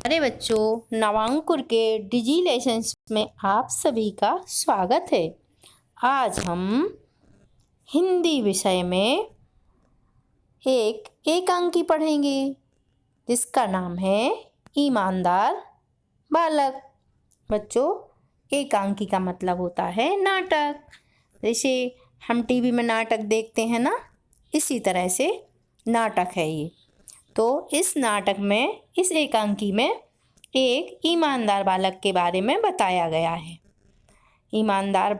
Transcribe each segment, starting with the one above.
अरे बच्चों, नवांकुर के डिजी लेसन्स में आप सभी का स्वागत है। आज हम हिंदी विषय में एक एकांकी पढ़ेंगे जिसका नाम है ईमानदार बालक। बच्चों, एकांकी का मतलब होता है नाटक। जैसे हम टीवी में नाटक देखते हैं ना, इसी तरह से नाटक है ये। तो इस नाटक में, इस एकांकी में एक ईमानदार बालक के बारे में बताया गया है। ईमानदार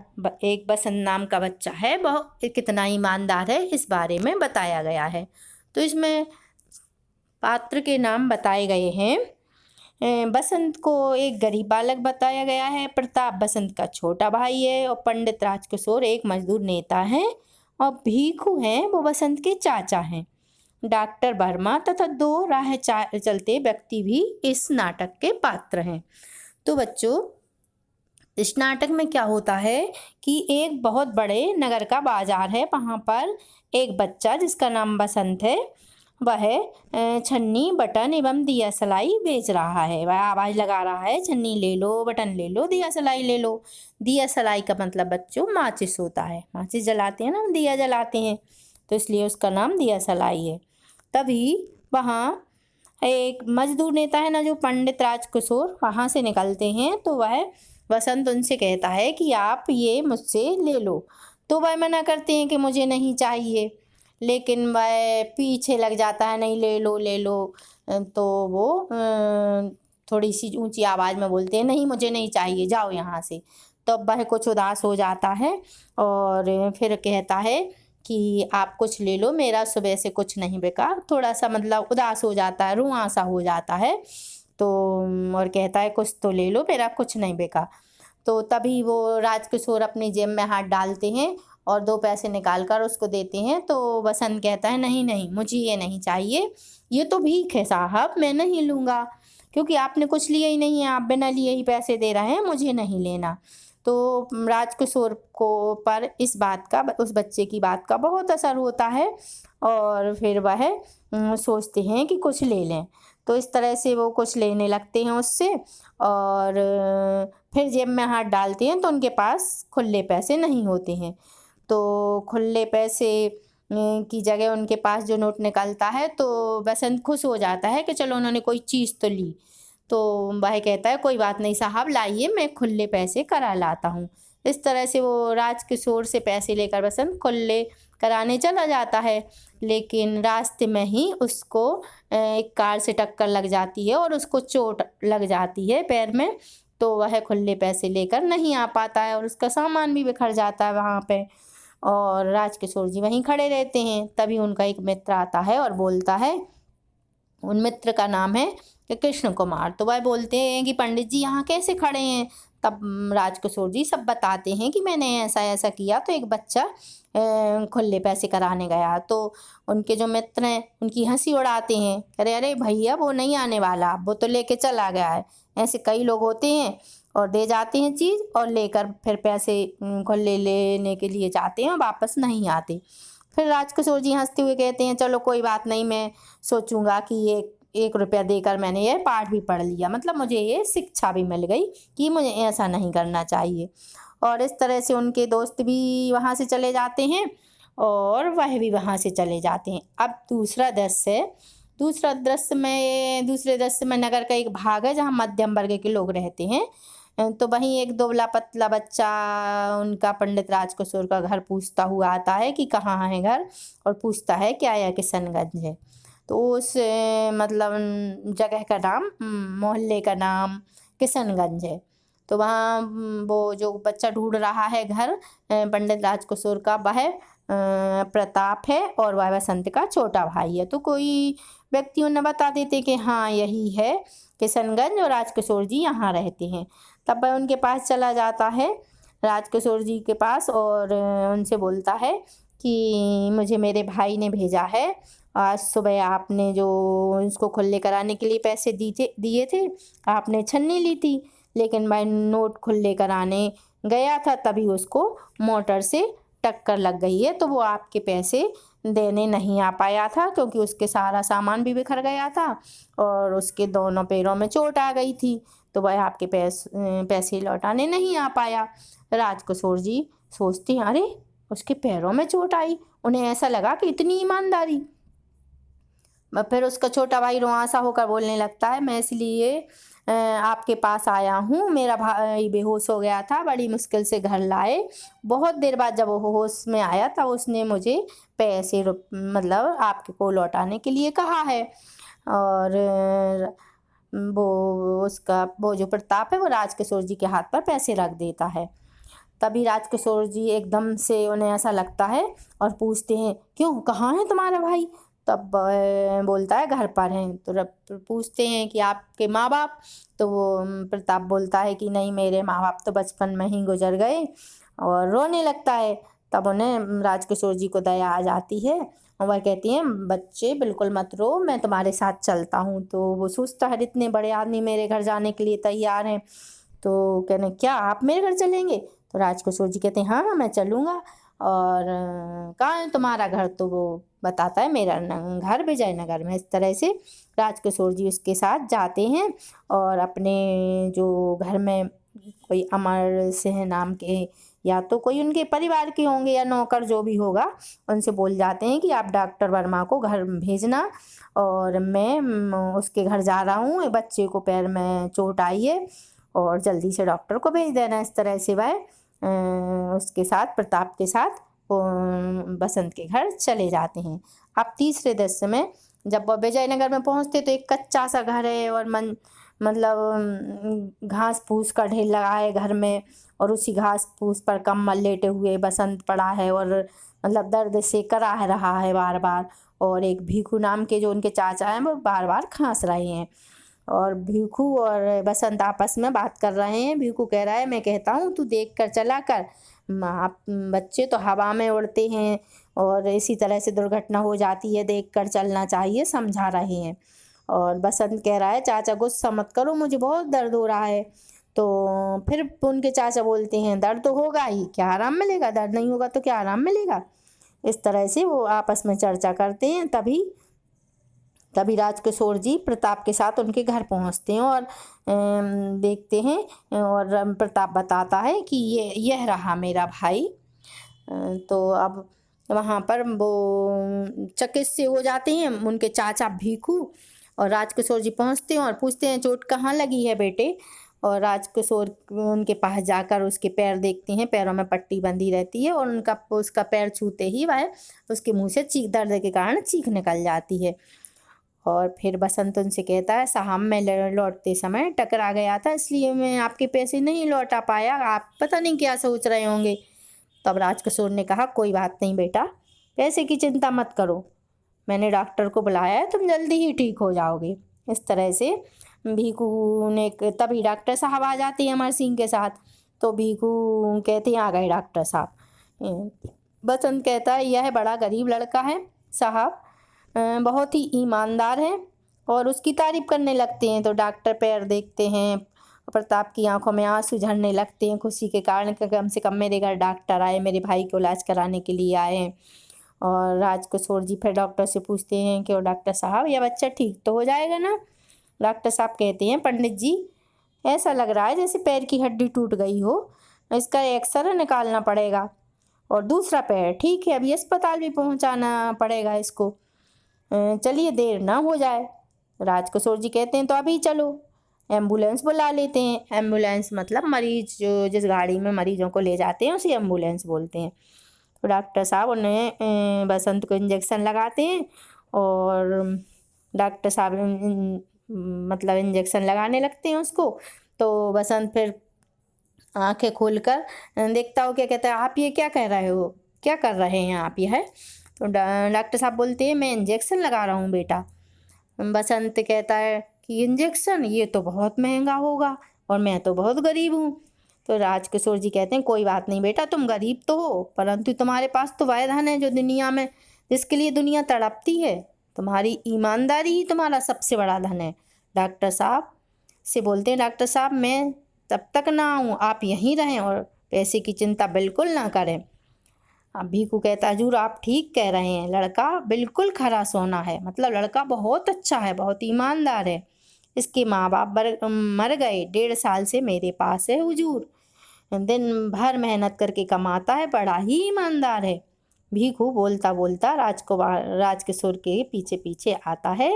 एक बसंत नाम का बच्चा है, वह कितना ईमानदार है इस बारे में बताया गया है। तो इसमें पात्र के नाम बताए गए हैं। बसंत को एक गरीब बालक बताया गया है। प्रताप बसंत का छोटा भाई है और पंडित राजकिशोर एक मजदूर नेता है और भीखू हैं, वो बसंत के चाचा हैं। डॉक्टर वर्मा तथा दो राह चलते व्यक्ति भी इस नाटक के पात्र हैं। तो बच्चों, इस नाटक में क्या होता है कि एक बहुत बड़े नगर का बाजार है। वहाँ पर एक बच्चा जिसका नाम बसंत है, वह छन्नी, बटन एवं दिया सलाई बेच रहा है। वह आवाज़ लगा रहा है, छन्नी ले लो, बटन ले लो, दिया सलाई ले लो। दिया सलाई का मतलब बच्चों माचिस होता है। माचिस जलाते हैं ना, दिया जलाते हैं, तो इसलिए उसका नाम दिया सलाई है। तभी वहाँ एक मजदूर नेता है ना, जो पंडित राजकिशोर, वहाँ से निकलते हैं। तो वह बसंत उनसे कहता है कि आप ये मुझसे ले लो। तो वह मना करते हैं कि मुझे नहीं चाहिए, लेकिन वह पीछे लग जाता है, नहीं ले लो ले लो। तो वो थोड़ी सी ऊंची आवाज़ में बोलते हैं, नहीं मुझे नहीं चाहिए, जाओ यहाँ से। तो वह कुछ उदास हो जाता है और फिर कहता है कि आप कुछ ले लो, मेरा सुबह से कुछ नहीं बिका। थोड़ा सा मतलब उदास हो जाता है, रुआं सा हो जाता है। तो और कहता है कुछ तो ले लो, मेरा कुछ नहीं बिका। तो तभी वो राजकिशोर अपनी जेब में हाथ डालते हैं और 2 पैसे निकाल कर उसको देते हैं। तो बसंत कहता है, नहीं नहीं, मुझे ये नहीं चाहिए, ये तो भीख है साहब, मैं नहीं लूँगा, क्योंकि आपने कुछ लिया ही नहीं है, आप बिना लिए ही पैसे दे रहे हैं, मुझे नहीं लेना। तो राजकिशोर को पर इस बात का, उस बच्चे की बात का बहुत असर होता है और फिर वह सोचते हैं कि कुछ ले लें। तो इस तरह से वो कुछ लेने लगते हैं उससे और फिर जेब में हाथ डालते हैं तो उनके पास खुले पैसे नहीं होते हैं। तो खुले पैसे की जगह उनके पास जो नोट निकलता है, तो बसंत खुश हो जाता है कि चलो उन्होंने कोई चीज़ तो ली। तो वह कहता है, कोई बात नहीं साहब, लाइए, मैं खुले पैसे करा लाता हूँ। इस तरह से वो राजकिशोर से पैसे लेकर बसंत खुले कराने चला जाता है। लेकिन रास्ते में ही उसको एक कार से टक्कर लग जाती है और उसको चोट लग जाती है पैर में। तो वह खुले पैसे लेकर नहीं आ पाता है और उसका सामान भी बिखर जाता है वहाँ पे। और राजकिशोर जी वहीं खड़े रहते हैं। तभी उनका एक मित्र आता है और बोलता है, उन मित्र का नाम है कि कृष्ण कुमार। तो वह बोलते हैं कि पंडित जी यहाँ कैसे खड़े हैं। तब राजकिशोर जी सब बताते हैं कि मैंने ऐसा ऐसा किया, तो एक बच्चा खुले पैसे कराने गया। तो उनके जो मित्र हैं उनकी हंसी उड़ाते हैं, अरे अरे भैया, वो नहीं आने वाला, वो तो लेके चला गया है। ऐसे कई लोग होते हैं और दे जाते हैं चीज़ और लेकर फिर पैसे खुले लेने के लिए जाते हैं और वापस नहीं आते। फिर राजकिशोर जी हंसते हुए कहते हैं, चलो कोई बात नहीं, मैं सोचूंगा कि ये 1 रुपया देकर मैंने ये पाठ भी पढ़ लिया, मतलब मुझे ये शिक्षा भी मिल गई कि मुझे ऐसा नहीं करना चाहिए। और इस तरह से उनके दोस्त भी वहाँ से चले जाते हैं और वह भी वहाँ से चले जाते हैं। अब दूसरे दृश्य में नगर का एक भाग है जहाँ मध्यम वर्ग के लोग रहते हैं। तो वहीं एक दुबला पतला बच्चा उनका पंडित राजकिशोर का घर पूछता हुआ आता है कि कहाँ है घर, और पूछता है क्या यह किशनगंज है। तो उस मतलब जगह का नाम, मोहल्ले का नाम किशनगंज है। तो वहाँ वो जो बच्चा ढूंढ रहा है घर पंडित राजकिशोर का, वह प्रताप है और वह बसंत का छोटा भाई है। तो कोई व्यक्ति उन्हें बता देते कि हाँ यही है किशनगंज और राजकिशोर जी यहाँ रहते हैं। तब वह उनके पास चला जाता है, राजकिशोर जी के पास, और उनसे बोलता है कि मुझे मेरे भाई ने भेजा है, आज सुबह आपने जो इसको खुले कराने के लिए पैसे दिए थे, आपने छन्नी ली थी, लेकिन मैं नोट खुले कराने गया था तभी उसको मोटर से टक्कर लग गई है, तो वो आपके पैसे देने नहीं आ पाया था, क्योंकि उसके सारा सामान भी बिखर गया था और उसके दोनों पैरों में चोट आ गई थी, तो वह आपके पैसे लौटाने नहीं आ पाया। राजकिशोर जी सोचते हैं, अरे उसके पैरों में चोट आई, उन्हें ऐसा लगा कि इतनी ईमानदारी। फिर उसका छोटा भाई रुआंसा होकर बोलने लगता है, मैं इसलिए आपके पास आया हूँ, मेरा भाई बेहोश हो गया था, बड़ी मुश्किल से घर लाए, बहुत देर बाद जब वो होश में आया तब उसने मुझे पैसे मतलब आपके को लौटाने के लिए कहा है। और वो जो प्रताप है वो राजकिशोर जी के हाथ पर पैसे रख देता है। तभी राजकिशोर जी एकदम से उन्हें ऐसा लगता है और पूछते हैं, क्यों, कहाँ है तुम्हारा भाई? तब बोलता है, घर पर हैं। तो पूछते हैं कि आपके माँ बाप? तो वो प्रताप बोलता है कि नहीं, मेरे माँ बाप तो बचपन में ही गुजर गए, और रोने लगता है। तब उन्हें राजकिशोर जी को दया आ जाती है और वह कहती हैं, बच्चे बिल्कुल मत रो, मैं तुम्हारे साथ चलता हूँ। तो वो सोचता है, इतने बड़े आदमी मेरे घर जाने के लिए तैयार हैं, तो कहने, क्या आप मेरे घर चलेंगे? तो राजकिशोर जी कहते हैं, हाँ हाँ मैं चलूँगा। और कहाँ है तुम्हारा घर? तो वो बताता है, मेरा घर विजयनगर में। इस तरह से राजकिशोर जी उसके साथ जाते हैं और अपने जो घर में कोई अमर सिंह नाम के, या तो कोई उनके परिवार के होंगे या नौकर जो भी होगा, उनसे बोल जाते हैं कि आप डॉक्टर वर्मा को घर भेजना, और मैं उसके घर जा रहा हूँ, बच्चे को पैर में चोट आई है और जल्दी से डॉक्टर को भेज देना। इस तरह से वह उसके साथ, प्रताप के साथ बसंत के घर चले जाते हैं। अब तीसरे दृश्य में जब वह विजयनगर में पहुंचते तो एक कच्चा सा घर है और मतलब घास फूस का ढेर लगा है घर में, और उसी घास फूस पर कम्बल लेटे हुए बसंत पड़ा है और मतलब दर्द से कराह रहा है बार बार। और एक भीखू नाम के जो उनके चाचा हैं वो बार बार खांस रहे हैं, और भीखू और बसंत आपस में बात कर रहे हैं। भीखू कह रहा है, मैं कहता हूँ तू देख कर चला कर, आप बच्चे तो हवा में उड़ते हैं और इसी तरह से दुर्घटना हो जाती है, देख कर चलना चाहिए, समझा रहे हैं। और बसंत कह रहा है, चाचा गुस्सा मत करो, मुझे बहुत दर्द हो रहा है। तो फिर उनके चाचा बोलते हैं, दर्द तो होगा ही, क्या आराम मिलेगा? दर्द नहीं होगा तो क्या आराम मिलेगा? इस तरह से वो आपस में चर्चा करते हैं। तभी राजकिशोर जी प्रताप के साथ उनके घर पहुंचते हैं और देखते हैं, और प्रताप बताता है कि यह रहा मेरा भाई। तो अब वहाँ पर वो चकित से हो जाते हैं उनके चाचा भीखू, और राजकिशोर जी पहुँचते हैं और पूछते हैं, चोट कहाँ लगी है बेटे? और राजकिशोर उनके पास जाकर उसके पैर देखते हैं, पैरों में पट्टी बंधी रहती है, और उसका पैर छूते ही वह उसके मुंह से दर्द के कारण चीख निकल जाती है। और फिर बसंत उनसे कहता है, साहब मैं लौटते समय टकरा गया था, इसलिए मैं आपके पैसे नहीं लौटा पाया, आप पता नहीं क्या सोच रहे होंगे। तब राजकिशोर ने कहा, कोई बात नहीं बेटा, पैसे की चिंता मत करो, मैंने डॉक्टर को बुलाया है, तुम जल्दी ही ठीक हो जाओगे। इस तरह से भीखू ने तभी डॉक्टर साहब आ जाते हैं अमर सिंह के साथ। तो भीखू कहते हैं, आ गए डॉक्टर साहब। बसंत कहता है, यह बड़ा गरीब लड़का है साहब, बहुत ही ईमानदार है, और उसकी तारीफ करने लगते हैं। तो डॉक्टर पैर देखते हैं, प्रताप की आंखों में आंसू झरने लगते हैं खुशी के कारण कि कम से कम मेरे घर डॉक्टर आए, मेरे भाई को इलाज कराने के लिए आए हैं। और राजकिशोर जी फिर डॉक्टर से पूछते हैं कि, डॉक्टर साहब यह बच्चा ठीक तो हो जाएगा ना? डॉक्टर साहब कहते हैं, पंडित जी ऐसा लग रहा है जैसे पैर की हड्डी टूट गई हो, इसका एक्सरे निकालना पड़ेगा, और दूसरा पैर ठीक है, अभी अस्पताल भी पहुंचाना पड़ेगा इसको, चलिए देर ना हो जाए। राजकिशोर जी कहते हैं, तो अभी चलो, एम्बुलेंस बुला लेते हैं। एम्बुलेंस मतलब मरीज जो जिस गाड़ी में मरीजों को ले जाते हैं उसे एम्बुलेंस बोलते हैं। तो डॉक्टर साहब उन्हें बसंत को इंजेक्शन लगाते हैं, और डॉक्टर साहब मतलब इंजेक्शन लगाने लगते हैं उसको। तो बसंत फिर आंखें खोलकर देखता हो, क्या कहता है, आप ये क्या कह रहे हो, क्या कर रहे हैं आप यह? तो डॉक्टर साहब बोलते हैं, मैं इंजेक्शन लगा रहा हूँ बेटा। बसंत कहता है कि इंजेक्शन, ये तो बहुत महंगा होगा और मैं तो बहुत गरीब हूँ। तो राजकिशोर जी कहते हैं, कोई बात नहीं बेटा, तुम गरीब तो हो, परंतु तुम्हारे पास तो वह धन है जो दुनिया में, जिसके लिए दुनिया तड़पती है। तुम्हारी ईमानदारी ही तुम्हारा सबसे बड़ा धन है। डॉक्टर साहब से बोलते हैं, डॉक्टर साहब मैं तब तक ना आऊँ, आप यहीं रहें और पैसे की चिंता बिल्कुल ना करें। अब भीखू कहता है, हजूर आप ठीक कह रहे हैं, लड़का बिल्कुल खरा सोना है, मतलब लड़का बहुत अच्छा है, बहुत ईमानदार है। इसके माँ बाप मर गए, 1.5 साल से मेरे पास है हुजूर। दिन भर मेहनत करके कमाता है, बड़ा ही ईमानदार है। भीखू बोलता बोलता राजकिशोर के पीछे पीछे आता है।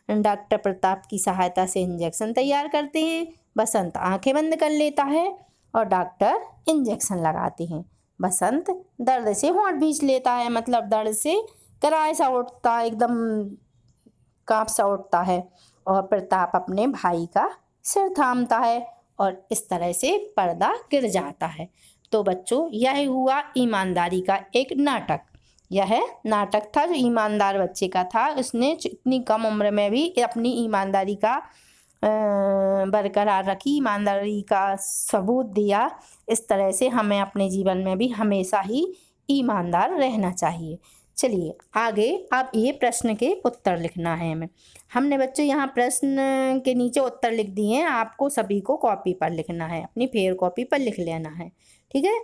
डॉक्टर प्रताप की सहायता से इंजेक्शन तैयार करते हैं। बसंत आंखें बंद कर लेता है और डॉक्टर इंजेक्शन लगाते हैं। बसंत दर्द से होंठ भींच लेता है, मतलब दर्द से कराए सा उठता, एकदम कांप सा उठता है। और प्रताप अपने भाई का सिर थामता है और इस तरह से पर्दा गिर जाता है। तो बच्चों, यह हुआ ईमानदारी का एक नाटक। यह नाटक था जो ईमानदार बच्चे का था। उसने इतनी कम उम्र में भी अपनी ईमानदारी का बरकरार रखी, ईमानदारी का सबूत दिया। इस तरह से हमें अपने जीवन में भी हमेशा ही ईमानदार रहना चाहिए। चलिए आगे, आप ये प्रश्न के उत्तर लिखना है हमें। हमने बच्चों यहाँ प्रश्न के नीचे उत्तर लिख दिए हैं, आपको सभी को कॉपी पर लिखना है, अपनी फेयर कॉपी पर लिख लेना है, ठीक है।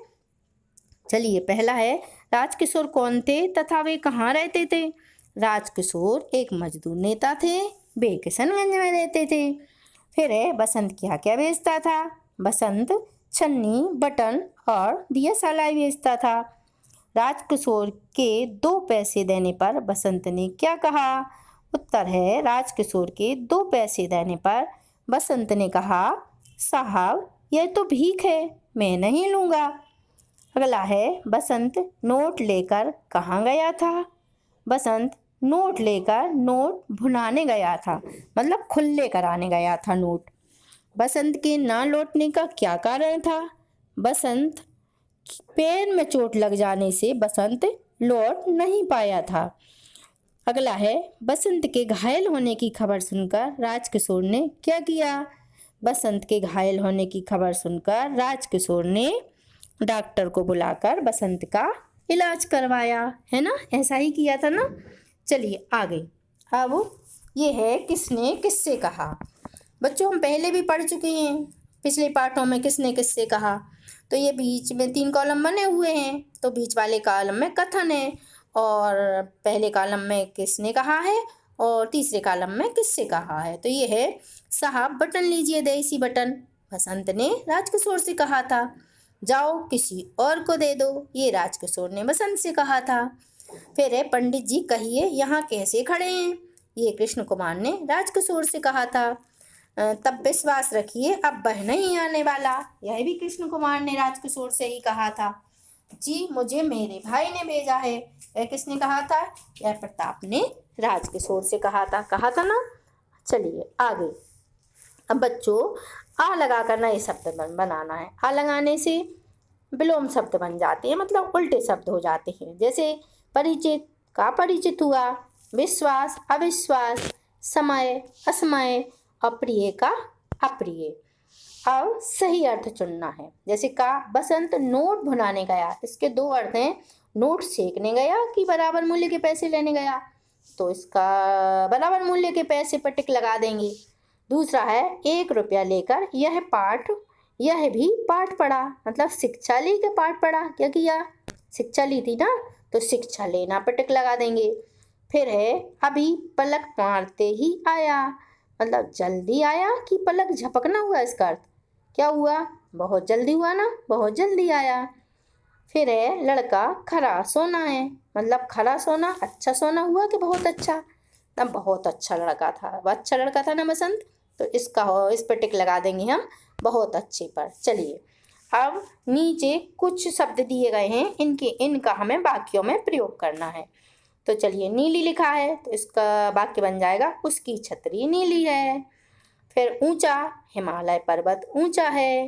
चलिए, पहला है, राजकिशोर कौन थे तथा वे कहाँ रहते थे? राजकिशोर एक मजदूर नेता थे, वे किशनगंज में रहते थे। फिर है, बसंत क्या क्या बेचता था? बसंत छन्नी, बटन और दिया सलाई बेचता था। राजकिशोर के 2 पैसे देने पर बसंत ने क्या कहा? उत्तर है, राजकिशोर के 2 पैसे देने पर बसंत ने कहा, साहब यह तो भीख है, मैं नहीं लूँगा। अगला है, बसंत नोट लेकर कहाँ गया था? बसंत नोट लेकर नोट भुनाने गया था, मतलब खुले कराने गया था नोट। बसंत के ना लौटने का क्या कारण था? बसंत पैर में चोट लग जाने से बसंत लौट नहीं पाया था। अगला है, बसंत के घायल होने की खबर सुनकर राजकिशोर ने क्या किया? बसंत के घायल होने की खबर सुनकर राजकिशोर ने डॉक्टर को बुलाकर बसंत का इलाज करवाया, है ना, ऐसा ही किया था ना। चलिए आगे, अब ये है किसने किससे कहा। बच्चों, हम पहले भी पढ़ चुके हैं, पिछले पाठों में किसने किससे कहा। तो ये बीच में 3 कॉलम बने हुए हैं, तो बीच वाले कॉलम में कथन है और पहले कॉलम में किसने कहा है और तीसरे कॉलम में किससे कहा है। तो ये है, साहब बटन लीजिए, देसी बटन, बसंत ने राजकिशोर से कहा था। जाओ किसी और को दे दो, ये राजकिशोर ने बसंत से कहा था। फिर है, पंडित जी कहिए यहाँ कैसे खड़े हैं, ये कृष्ण कुमार ने राजकिशोर से कहा था। तब विश्वास रखिए अब वह नहीं आने वाला, यह भी कृष्ण कुमार ने राजकिशोर से ही कहा था। जी मुझे मेरे भाई ने भेजा है, यह किसने कहा था? यह प्रताप ने राजकिशोर से कहा था ना। चलिए आगे, अब बच्चों आ लगा कर नए शब्द बनाना है। आ लगाने से विलोम शब्द बन जाते हैं, मतलब उल्टे शब्द हो जाते हैं। जैसे परिचित का परिचित हुआ, विश्वास अविश्वास, समय असमय, अप्रिय का अप्रिय। अब सही अर्थ चुनना है। जैसे का, बसंत नोट भुनाने गया, इसके 2 अर्थ हैं, नोट सेकने गया कि बराबर मूल्य के पैसे लेने गया, तो इसका बराबर मूल्य के पैसे पर टिक लगा देंगे। दूसरा है, 1 रुपया लेकर यह भी पाठ पढ़ा, मतलब शिक्षा ली के पाठ पढ़ा, क्या किया? शिक्षा ली थी ना, तो शिक्षा लेना पर टिक लगा देंगे। फिर है, अभी पलक मारते ही आया, मतलब जल्दी आया कि पलक झपकना हुआ, इसका अर्थ क्या हुआ? बहुत जल्दी हुआ ना, बहुत जल्दी आया। फिर है, लड़का खरा सोना है, मतलब खरा सोना अच्छा सोना हुआ कि बहुत अच्छा? तब बहुत अच्छा लड़का था, वह अच्छा लड़का था ना बसंत, तो इस पर टिक लगा देंगे हम बहुत अच्छे पर। चलिए, अब नीचे कुछ शब्द दिए गए हैं, इनका हमें वाक्यों में प्रयोग करना है। तो चलिए, नीली लिखा है, तो इसका वाक्य बन जाएगा, उसकी छतरी नीली है। फिर ऊंचा, हिमालय पर्वत ऊंचा है।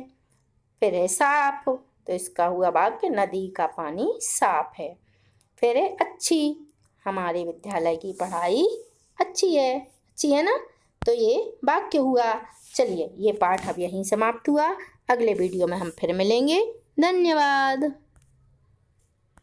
फिर है साफ, तो इसका हुआ वाक्य, नदी का पानी साफ है। फिर है अच्छी, हमारे विद्यालय की पढ़ाई अच्छी है ना, तो ये वाक्य हुआ। चलिए, ये पाठ अब यहीं समाप्त हुआ, अगले वीडियो में हम फिर मिलेंगे। धन्यवाद।